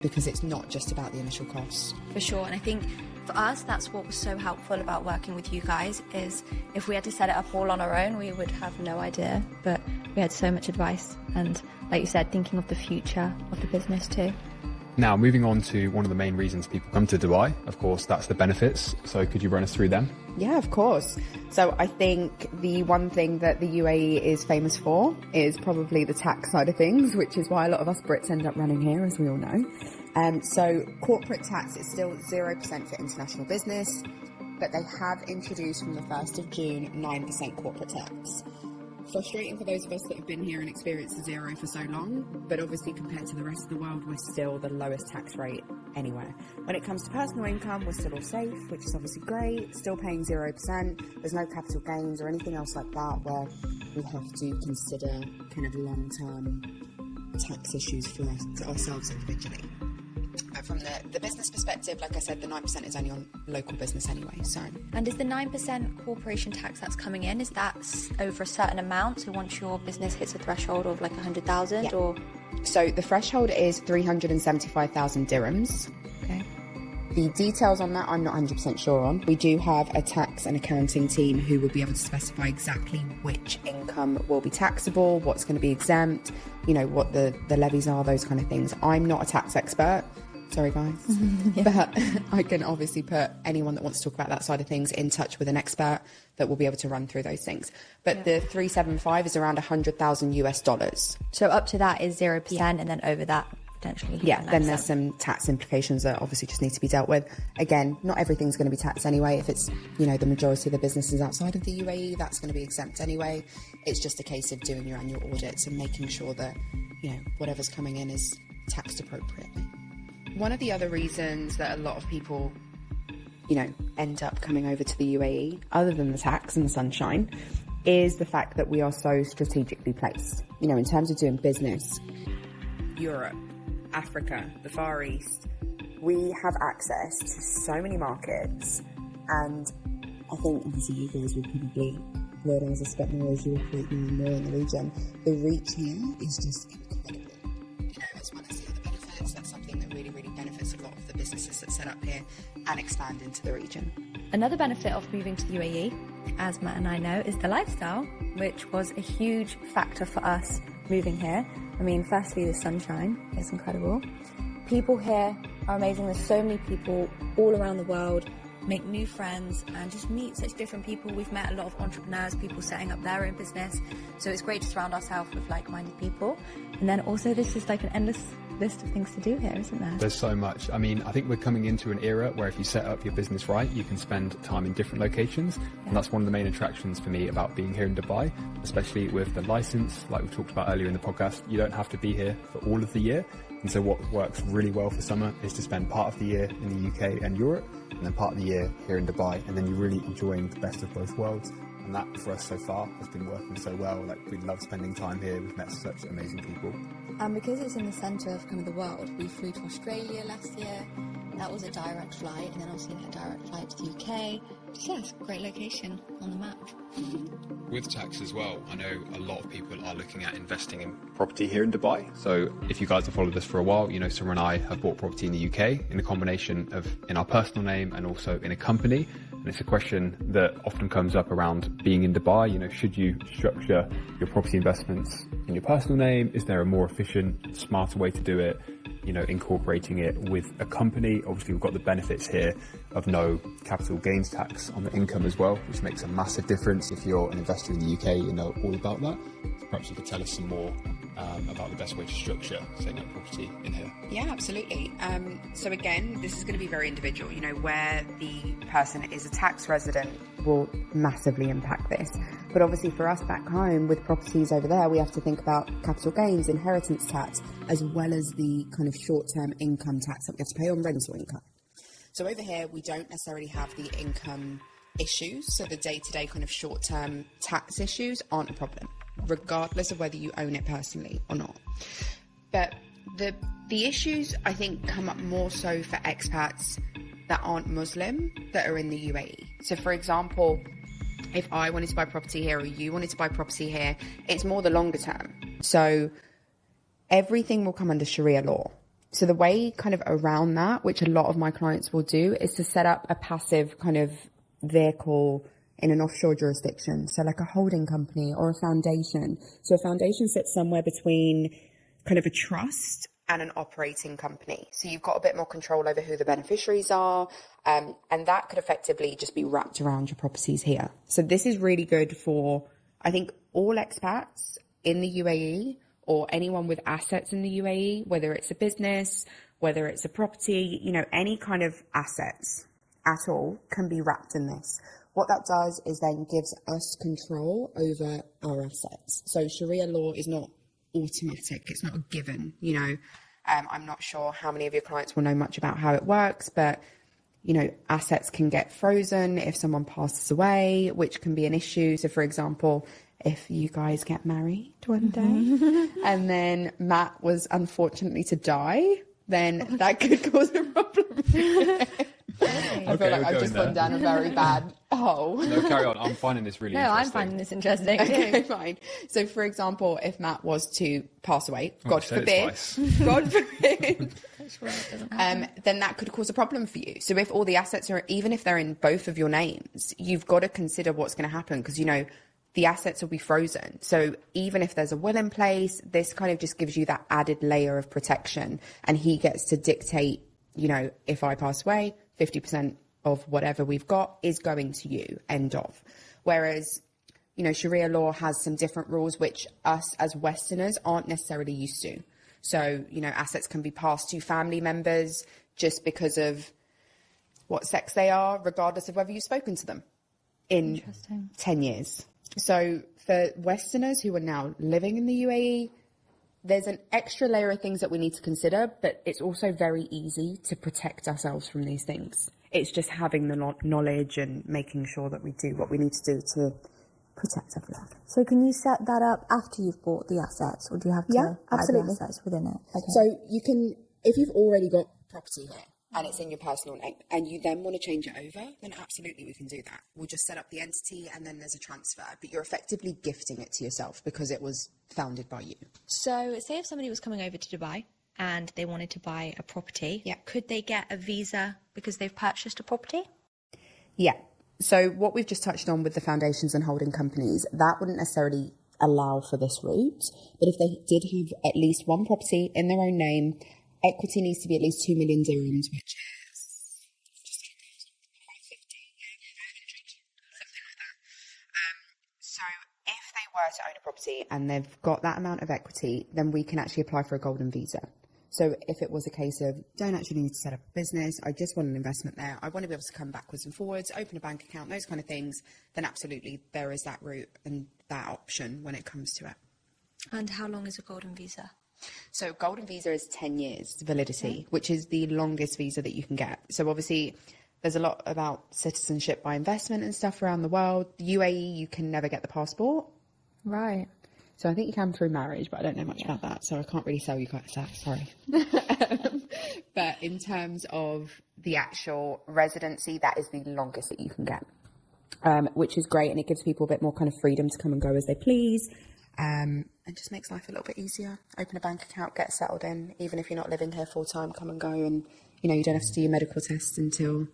because it's not just about the initial costs. For sure. And I think for us, that's what was so helpful about working with you guys, is if we had to set it up all on our own, we would have no idea. But we had so much advice and, like you said, thinking of the future of the business too. Now, moving on to one of the main reasons people come to Dubai, of course, that's the benefits. So could you run us through them? Yeah, of course. So I think the one thing that the UAE is famous for is probably the tax side of things, which is why a lot of us Brits end up running here, as we all know. So corporate tax is still 0% for international business, but they have introduced from the 1st of June 9% corporate tax. Frustrating for those of us that have been here and experienced the zero for so long, but obviously compared to the rest of the world, we're still the lowest tax rate anywhere. When it comes to personal income, we're still all safe, which is obviously great, still paying 0%. There's no capital gains or anything else like that where we have to consider kind of long-term tax issues for ourselves individually. From the business perspective, like I said, the 9% is only on local business anyway. So, and is the 9% corporation tax that's coming in, is that over a certain amount? So once your business hits a threshold of like 100,000, yeah. Or? So the threshold is 375,000 dirhams. Okay. The details on that I'm not 100% sure on. We do have a tax and accounting team who will be able to specify exactly which income will be taxable, what's going to be exempt, you know, what the levies are, those kind of things. I'm not a tax expert. Sorry, guys. Yeah. But I can obviously put anyone that wants to talk about that side of things in touch with an expert that will be able to run through those things. But the 375 is around 100,000 US dollars. So up to that is 0%, and then over that, potentially. Yeah, then there's some tax implications that obviously just need to be dealt with. Again, not everything's going to be taxed anyway. If it's, you know, the majority of the businesses outside of the UAE, that's going to be exempt anyway. It's just a case of doing your annual audits and making sure that, you know, whatever's coming in is taxed appropriately. One of the other reasons that a lot of people, you know, end up coming over to the UAE, other than the tax and the sunshine, is the fact that we are so strategically placed. You know, in terms of doing business, Europe, Africa, the Far East, we have access to so many markets, and I think obviously you guys will probably learn as a spec more as you operate more in the region. The reach here is just incredible. You know, as well as the other benefits, that's something that really, really benefits a lot of the businesses that set up here and expand into the region. Another benefit of moving to the UAE, as Matt and I know, is the lifestyle, which was a huge factor for us moving here. I mean, firstly, the sunshine is incredible. People here are amazing. There's so many people all around the world, make new friends and just meet such different people. We've met a lot of entrepreneurs, people setting up their own business. So it's great to surround ourselves with like-minded people. And then also this is like an endless list of things to do here, isn't there? There's so much. I mean, I think we're coming into an era where if you set up your business right, you can spend time in different locations. Yeah. And that's one of the main attractions for me about being here in Dubai, especially with the license, like we talked about earlier in the podcast. You don't have to be here for all of the year. And so what works really well for summer is to spend part of the year in the UK and Europe, and then part of the year here in Dubai, and then you're really enjoying the best of both worlds. And that for us so far has been working so well. Like, we love spending time here. We've met such amazing people. And because it's in the centre of kind of the world, we flew to Australia last year. That was a direct flight, and then obviously a direct flight to the UK. Just, yeah, it's a great location on the map. With tax as well, I know a lot of people are looking at investing in property here in Dubai. So if you guys have followed us for a while, you know Summer and I have bought property in the UK in a combination of in our personal name and also in a company. And it's a question that often comes up around being in Dubai. You know, should you structure your property investments in your personal name? Is there a more efficient, smarter way to do it? You know, incorporating it with a company. Obviously, we've got the benefits here of no capital gains tax on the income as well, which makes a massive difference. If you're an investor in the UK, you know all about that. So perhaps you could tell us some more about the best way to structure setting up property in here. Yeah, absolutely. So again, this is going to be very individual. You know, where the person is a tax resident will massively impact this. But obviously for us back home with properties over there, we have to think about capital gains, inheritance tax, as well as the kind of short-term income tax that we have to pay on rental income. So over here, we don't necessarily have the income issues. So the day-to-day kind of short-term tax issues aren't a problem, regardless of whether you own it personally or not. But the issues, I think, come up more so for expats that aren't Muslim, that are in the UAE. So for example, if I wanted to buy property here or you wanted to buy property here, it's more the longer term. So everything will come under Sharia law. So the way kind of around that, which a lot of my clients will do, is to set up a passive kind of vehicle in an offshore jurisdiction. So like a holding company or a foundation. So a foundation sits somewhere between kind of a trust and an operating company. So you've got a bit more control over who the beneficiaries are. And that could effectively just be wrapped around your properties here. So this is really good for, I think, all expats in the UAE or anyone with assets in the UAE, whether it's a business, whether it's a property, you know, any kind of assets at all can be wrapped in this. What that does is then gives us control over our assets. So Sharia law is not automatic. It's not a given, you know. I'm not sure how many of your clients will know much about how it works, but, you know, assets can get frozen if someone passes away, which can be an issue. So, for example, if you guys get married one day and then Matt was unfortunately to die, then that could cause a problem. I feel like I've just gone down a very bad hole. No, carry on. I'm finding this really interesting. No, I'm finding this interesting. Okay, fine. So, for example, if Matt was to pass away, God forbid, then that could cause a problem for you. So if all the assets are, even if they're in both of your names, you've got to consider what's going to happen because, you know, the assets will be frozen. So even if there's a will in place, this kind of just gives you that added layer of protection. And he gets to dictate, you know, if I pass away, 50% of whatever we've got is going to you, end of. Whereas, you know, Sharia law has some different rules, which us as Westerners aren't necessarily used to. So, you know, assets can be passed to family members just because of what sex they are, regardless of whether you've spoken to them in 10 years. So for Westerners who are now living in the UAE, there's an extra layer of things that we need to consider, but it's also very easy to protect ourselves from these things. It's just having the knowledge and making sure that we do what we need to do to protect everyone. So can you set that up after you've bought the assets, or do you have to add the assets within it? Okay. So you can, if you've already got property here and it's in your personal name and you then want to change it over, then absolutely we can do that. We'll just set up the entity and then there's a transfer, but you're effectively gifting it to yourself because it was founded by you. So say if somebody was coming over to Dubai and they wanted to buy a property, could they get a visa because they've purchased a property? Yeah. So what we've just touched on with the foundations and holding companies, that wouldn't necessarily allow for this route. But if they did have at least one property in their own name, equity needs to be at least 2 million dirhams, which is just 50, something like that. So if they were to own a property and they've got that amount of equity, then we can actually apply for a golden visa. So if it was a case of, don't actually need to set up a business, I just want an investment there, I want to be able to come backwards and forwards, open a bank account, those kind of things, then absolutely there is that route and that option when it comes to it. And how long is a golden visa? So golden visa is 10 years validity, which is the longest visa that you can get. So obviously there's a lot about citizenship by investment and stuff around the world. The UAE, you can never get the passport. Right. So I think you can through marriage, but I don't know much about that. So I can't really sell you guys that, sorry. But in terms of the actual residency, that is the longest that you can get, which is great. And it gives people a bit more kind of freedom to come and go as they please. And just makes life a little bit easier. Open a bank account, get settled in. Even if you're not living here full time, come and go. And, you know, you don't have to do your medical tests until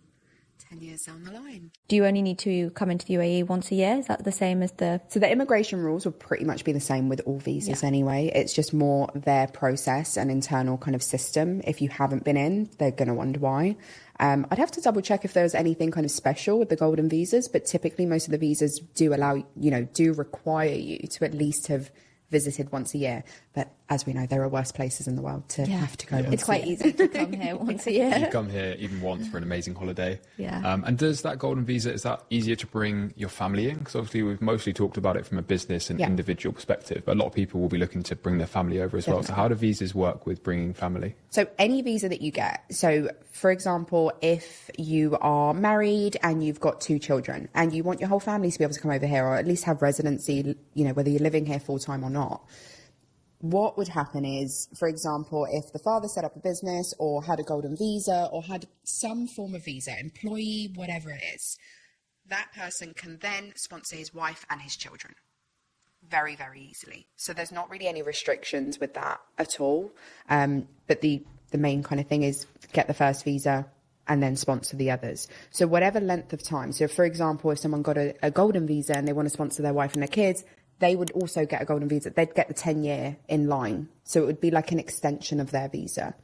10 years down the line. Do you only need to come into the UAE once a year? Is that the same as the... So the immigration rules will pretty much be the same with all visas anyway. It's just more their process and internal kind of system. If you haven't been in, they're going to wonder why. I'd have to double check if there was anything kind of special with the golden visas, but typically most of the visas do allow, you know, do require you to at least have visited once a year. But as we know, there are worse places in the world to have to go. It's quite easy to come here once a year. You come here even once for an amazing holiday. Yeah. And does that golden visa, is that easier to bring your family in? Because obviously we've mostly talked about it from a business and individual perspective, but a lot of people will be looking to bring their family over as well. So how do visas work with bringing family? So any visa that you get. So for example, if you are married and you've got 2 children and you want your whole family to be able to come over here or at least have residency, you know, whether you're living here full time or not, what would happen is, for example, if the father set up a business or had a golden visa or had some form of visa, employee, whatever it is, that person can then sponsor his wife and his children very, very easily. So there's not really any restrictions with that at all. But the the main kind of thing is get the first visa and then sponsor the others. So whatever length of time. So for example, if someone got a golden visa and they want to sponsor their wife and their kids, they would also get a golden visa. They'd get the 10-year in line. So it would be like an extension of their visa.